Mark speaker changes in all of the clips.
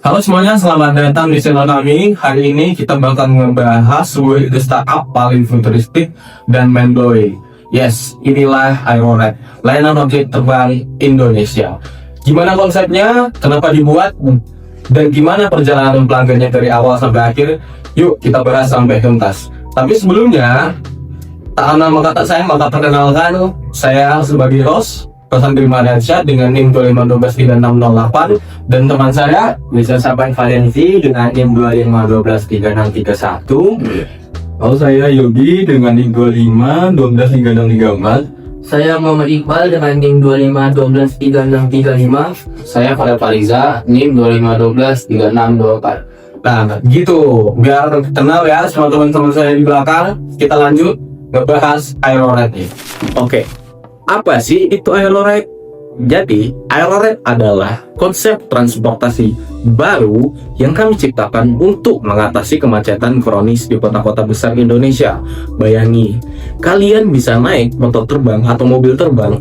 Speaker 1: Halo semuanya, selamat datang di channel kami. Hari ini kita bakal ngebahas sebuah ide startup paling futuristik dan mind-blowing. Yes, inilah Aeronet, layanan objek terbang Indonesia. Gimana konsepnya, kenapa dibuat, dan gimana perjalanan pelanggannya dari awal sampai akhir? Yuk kita bahas sampai tuntas. Tapi sebelumnya, tak nama kata saya, maka perkenalkan saya sebagai host Kosandri Mariansyah dengan NIM 251236608, dan teman saya
Speaker 2: bisa sampai Valensi dengan NIM 2512361.
Speaker 1: Halo, saya Yogi dengan NIM 25123634.
Speaker 2: Saya Muhammad Iqbal dengan NIM 25123635.
Speaker 3: Saya Fariza, NIM 25123624.
Speaker 1: Nah gitu, biar kenal ya sama teman-teman saya di belakang. Kita lanjut ngebahas Aeronet nih.
Speaker 4: Oke, apa sih itu Aeronet? Jadi, Aeronet adalah konsep transportasi baru yang kami ciptakan untuk mengatasi kemacetan kronis di kota-kota besar Indonesia. Bayangi, kalian bisa naik motor terbang atau mobil terbang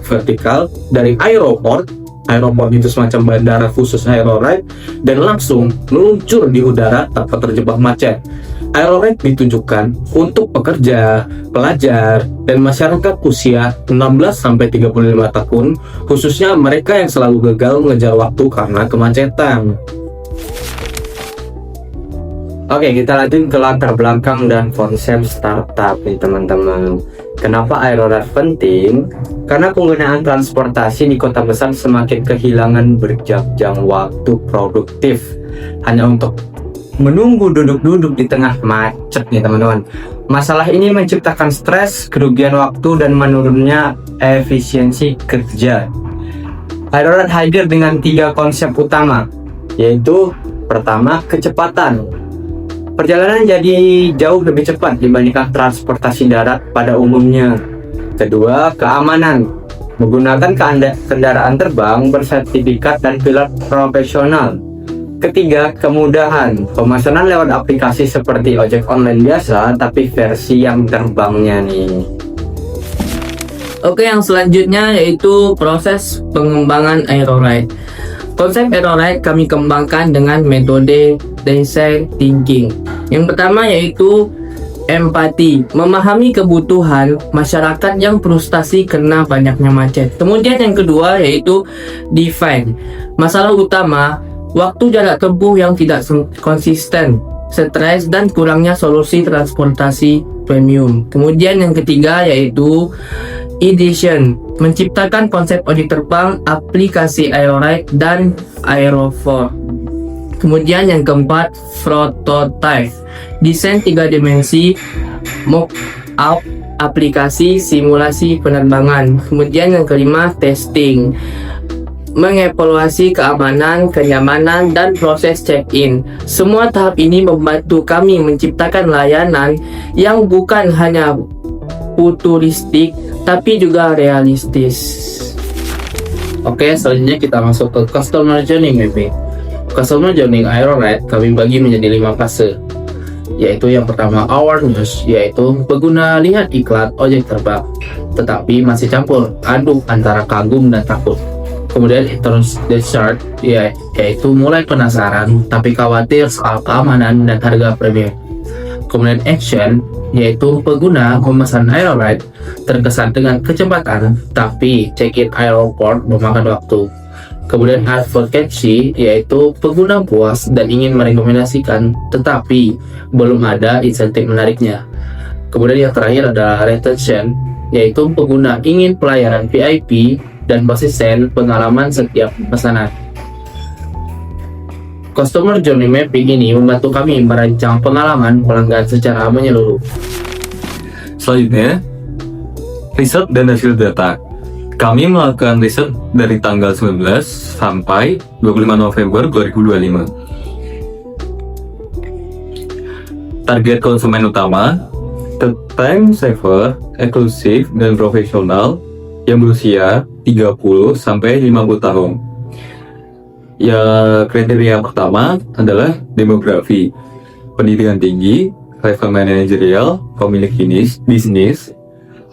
Speaker 4: vertikal dari aeroport. Aeroport itu semacam bandara khusus Aeronet, dan langsung meluncur di udara tanpa terjebak macet. Aeronet ditujukan untuk pekerja, pelajar, dan masyarakat usia 16-35 tahun, khususnya mereka yang selalu gagal mengejar waktu karena kemacetan.
Speaker 2: Oke, kita lanjut ke latar belakang dan konsep startup nih teman-teman. Kenapa Aeronet penting? Karena penggunaan transportasi di kota besar semakin kehilangan berjam-jam waktu produktif hanya untuk menunggu duduk-duduk di tengah macet nih teman-teman. Masalah ini menciptakan stres, kerugian waktu, dan menurunnya efisiensi kerja. Aeronet hadir dengan 3 konsep utama, yaitu pertama, kecepatan. Perjalanan jadi jauh lebih cepat dibandingkan transportasi darat pada umumnya. Kedua, keamanan. Menggunakan kendaraan terbang bersertifikat dan pilot profesional. Ketiga, kemudahan. Pemesanan lewat aplikasi seperti ojek online biasa, tapi versi yang terbangnya nih.
Speaker 3: Oke, yang selanjutnya yaitu proses pengembangan Aeronet. Konsep Aeronet kami kembangkan dengan metode design thinking. Yang pertama yaitu empati, memahami kebutuhan masyarakat yang frustasi karena banyaknya macet. Kemudian yang kedua yaitu define, masalah utama, waktu jarak tempuh yang tidak konsisten, stres, dan kurangnya solusi transportasi premium. Kemudian yang ketiga yaitu edition, menciptakan konsep ojek terbang, aplikasi Aeronet, dan Aerofor. Kemudian yang keempat, prototype, desain 3 dimensi, mock-up, aplikasi, simulasi penerbangan. Kemudian yang kelima, testing, mengevaluasi keamanan, kenyamanan, dan proses check-in. Semua tahap ini membantu kami menciptakan layanan yang bukan hanya futuristik, tapi juga realistis.
Speaker 4: Oke, selanjutnya kita masuk ke Customer Journey Mapping. Customer Journey Aeronet kami bagi menjadi 5 fase, yaitu yang pertama awareness, yaitu pengguna lihat iklan ojek terbang tetapi masih campur aduk antara kagum dan takut. Kemudian desert, yaitu mulai penasaran tapi khawatir soal keamanan dan harga premium. Kemudian action, yaitu pengguna memesan Aeronet terkesan dengan kecepatan tapi check-in airport memakan waktu. Kemudian advocacy, yaitu pengguna puas dan ingin merekomendasikan tetapi belum ada insentif menariknya. Kemudian yang terakhir adalah retention, yaitu pengguna ingin pelayanan VIP dan konsisten pengalaman setiap pesanan. Customer Journey Mapping ini membantu kami merancang pengalaman pelanggan secara menyeluruh.
Speaker 1: Selanjutnya, riset dan hasil data. Kami melakukan riset dari tanggal 19 sampai 25 November 2025. Target konsumen utama, time saver, eksklusif, dan profesional yang berusia 30 sampai 50 tahun. Ya, kriteria pertama adalah demografi, pendidikan tinggi, level manajerial, pemilik bisnis,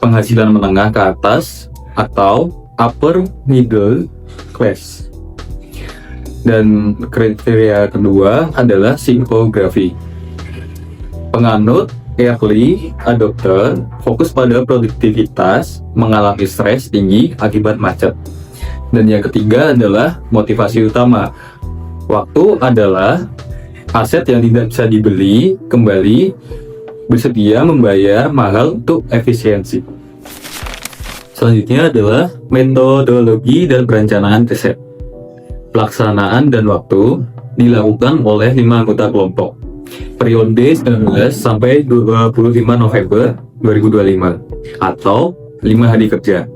Speaker 1: penghasilan menengah ke atas, atau upper middle class.
Speaker 5: Dan kriteria kedua adalah psikografi. Penganut early adopter fokus pada produktivitas, mengalami stres tinggi akibat macet. Dan yang ketiga adalah motivasi utama. Waktu adalah aset yang tidak bisa dibeli kembali, bersedia membayar mahal untuk efisiensi. Selanjutnya adalah metodologi dan perencanaan riset. Pelaksanaan dan waktu dilakukan oleh 5 anggota kelompok. Periode 19 sampai 25 November 2025 atau 5 hari kerja.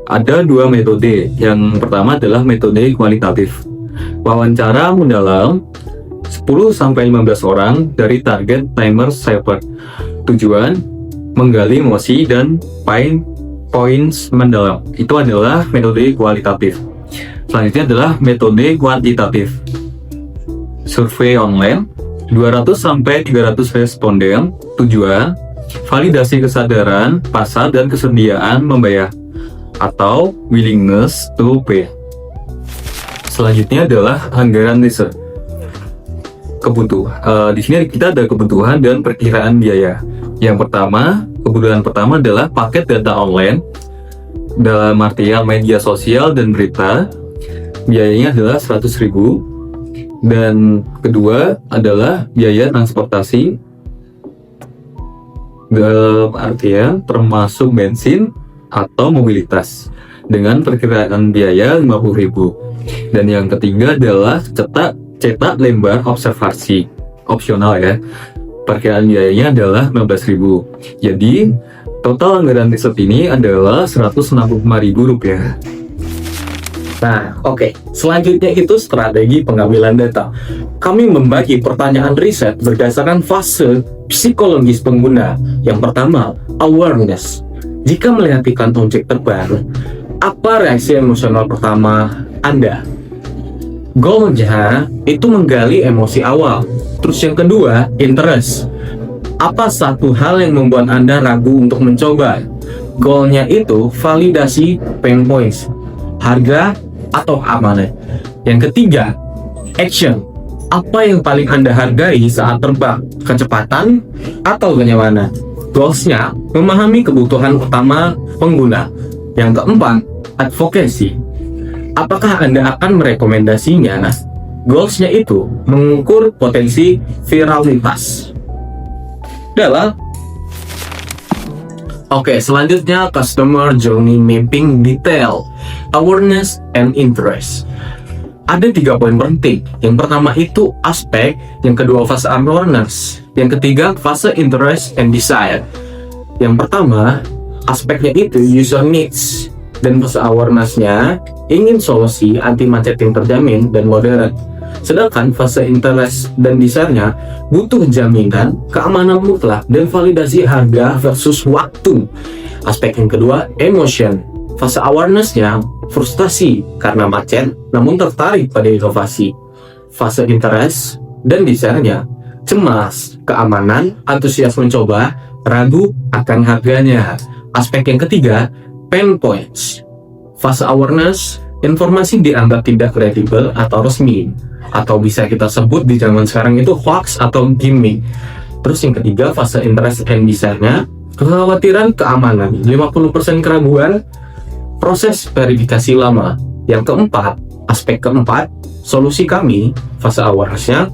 Speaker 5: Ada 2 metode. Yang pertama adalah metode kualitatif. Wawancara mendalam 10-15 orang dari target timer saver. Tujuan menggali emosi dan pain points mendalam. Itu adalah metode kualitatif. Selanjutnya adalah metode kuantitatif. Survei online 200-300 responden. Tujuan validasi kesadaran pasar dan kesediaan membayar atau willingness to pay. Selanjutnya adalah anggaran riset. Di sini kita ada kebutuhan dan perkiraan biaya. Yang pertama, kebutuhan pertama adalah paket data online dalam artian media sosial dan berita. Biayanya adalah 100.000. Dan kedua adalah biaya transportasi dalam artian termasuk bensin atau mobilitas dengan perkiraan biaya 50.000. Dan yang ketiga adalah cetak lembar observasi opsional ya. Perkiraan biayanya adalah 15.000. Jadi total anggaran riset ini adalah Rp165.000.
Speaker 1: Nah, oke. Selanjutnya itu strategi pengambilan data. Kami membagi pertanyaan riset berdasarkan fase psikologis pengguna. Yang pertama, awareness. Jika melihat iklan ojek terbang, apa reaksi emosional pertama Anda? Goalnya itu menggali emosi awal. Terus yang kedua, interest. Apa satu hal yang membuat Anda ragu untuk mencoba? Goalnya itu validasi pain points, harga atau amanah. Yang ketiga, action. Apa yang paling Anda hargai saat terbang? Kecepatan atau kenyamanan? Goalsnya memahami kebutuhan utama pengguna. Yang keempat, advocacy. Apakah Anda akan merekomendasinya? Goalsnya itu mengukur potensi viralitas. Oke, selanjutnya customer journey mapping detail, awareness and interest. Ada 3 poin penting. Yang pertama itu aspek, yang kedua fase awareness, yang ketiga fase interest and desire. Yang pertama, aspeknya itu user needs, dan fase awareness-nya ingin solusi anti macet yang terjamin dan modern. Sedangkan fase interest dan desire-nya butuh jaminan keamanan mutlak dan validasi harga versus waktu. Aspek yang kedua, emotion. Fase awareness-nya frustasi karena macet namun tertarik pada inovasi. Fase interest dan desire-nya cemas, keamanan, antusias mencoba, ragu akan harganya. Aspek yang ketiga, pain points. Fase awareness, informasi dianggap tidak kredibel atau resmi, atau bisa kita sebut di zaman sekarang itu hoax atau gimmick. Terus yang ketiga, fase interest and desire-nya, kekhawatiran keamanan, 50% keraguan, proses verifikasi lama. Yang keempat, aspek keempat, solusi kami, fase awareness-nya,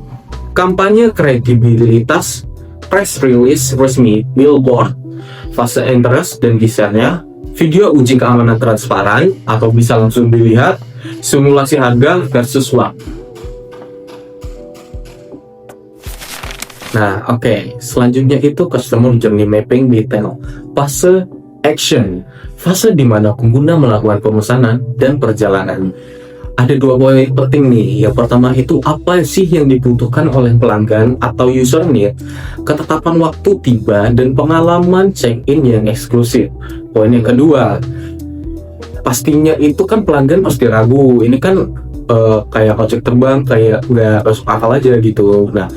Speaker 1: kampanye kredibilitas, press release resmi, billboard. Fase interest dan desire-nya, video uji keamanan transparan atau bisa langsung dilihat, simulasi harga versus waktu. Nah, oke. Selanjutnya itu customer journey mapping detail. Fase action, fase di mana pengguna melakukan pemesanan dan perjalanan. Ada 2 poin penting nih. Yang pertama itu apa sih yang dibutuhkan oleh pelanggan atau user need, ketetapan waktu tiba, dan pengalaman check-in yang eksklusif. Poin yang kedua, pastinya itu kan pelanggan pasti ragu. Ini kan kayak ojek terbang, kayak udah masuk akal aja gitu. Nah,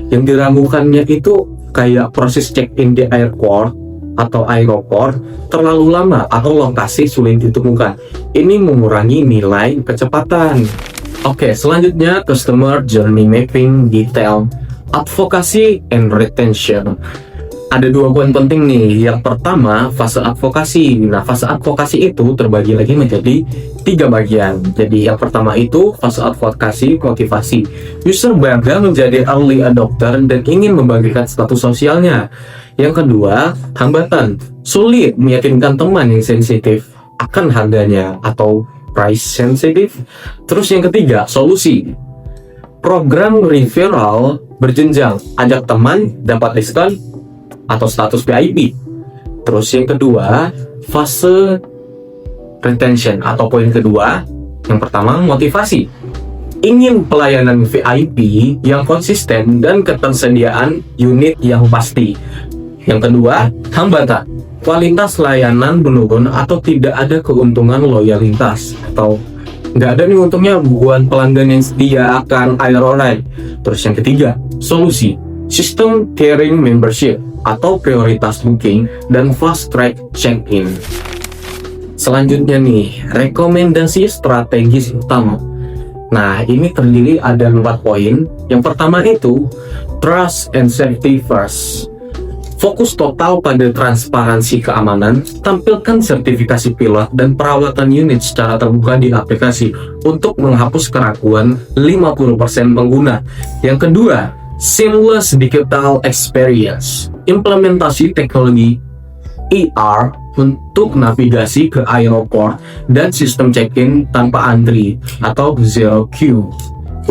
Speaker 1: yang diragukannya itu kayak proses check-in di airport atau aeroport terlalu lama atau lokasi sulit ditemukan. Ini mengurangi nilai kecepatan. Oke, selanjutnya customer journey mapping, detail, advocacy and retention. Ada 2 poin penting nih. Yang pertama, fase advokasi. Nah, fase advokasi itu terbagi lagi menjadi 3 bagian. Jadi yang pertama itu fase advokasi motivasi. User bangga menjadi early adopter dan ingin membagikan status sosialnya. Yang kedua, hambatan. Sulit meyakinkan teman yang sensitif akan harganya atau price sensitive. Terus yang ketiga, solusi. Program referral berjenjang, ajak teman dapat diskon atau status VIP. Terus yang kedua, fase retention atau poin kedua. Yang pertama, motivasi. Ingin pelayanan VIP yang konsisten dan ketersediaan unit yang pasti. Yang kedua, hambatan. Kualitas layanan menurun atau tidak ada keuntungan loyalitas atau nggak ada nih untungnya buat pelanggan yang setia akan Airoride. Terus yang ketiga, solusi. Sistem tiering membership atau prioritas booking dan fast track check-in. Selanjutnya nih, rekomendasi strategis utama. Nah, ini terdiri ada 4 poin. Yang pertama itu trust and safety first. Fokus total pada transparansi keamanan, tampilkan sertifikasi pilot dan perawatan unit secara terbuka di aplikasi untuk menghapus keraguan 50% pengguna. Yang kedua, seamless digital experience. Implementasi teknologi ER untuk navigasi ke aeroport dan sistem check-in tanpa antri atau zero queue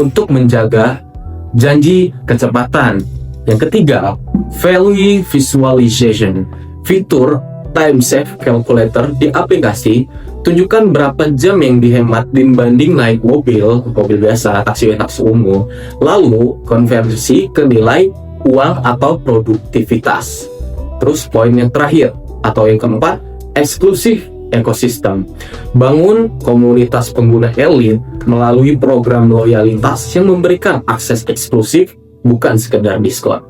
Speaker 1: untuk menjaga janji kecepatan. Yang ketiga, value visualization. Fitur time save calculator di aplikasi tunjukkan berapa jam yang dihemat dibanding naik mobil biasa, taksi umum, lalu konversi ke nilai uang atau produktivitas. Terus poin yang terakhir atau yang keempat, eksklusif ekosistem. Bangun komunitas pengguna elit melalui program loyalitas yang memberikan akses eksklusif, bukan sekedar diskon.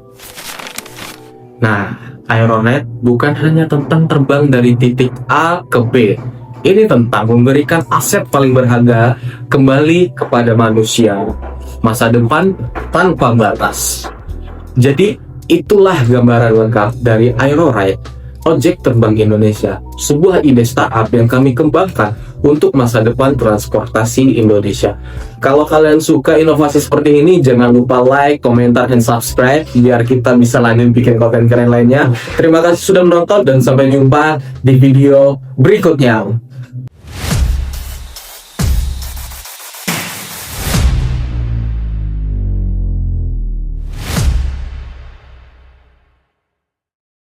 Speaker 1: Nah, Aeronet bukan hanya tentang terbang dari titik A ke B. Ini tentang memberikan aset paling berharga kembali kepada manusia. Masa depan tanpa batas. Jadi, itulah gambaran lengkap dari Aeroride, ojek terbang Indonesia, sebuah ide startup yang kami kembangkan untuk masa depan transportasi Indonesia. Kalau kalian suka inovasi seperti ini, jangan lupa like, komentar, dan subscribe biar kita bisa lanjut bikin konten keren lainnya. Terima kasih sudah menonton dan sampai jumpa di video berikutnya.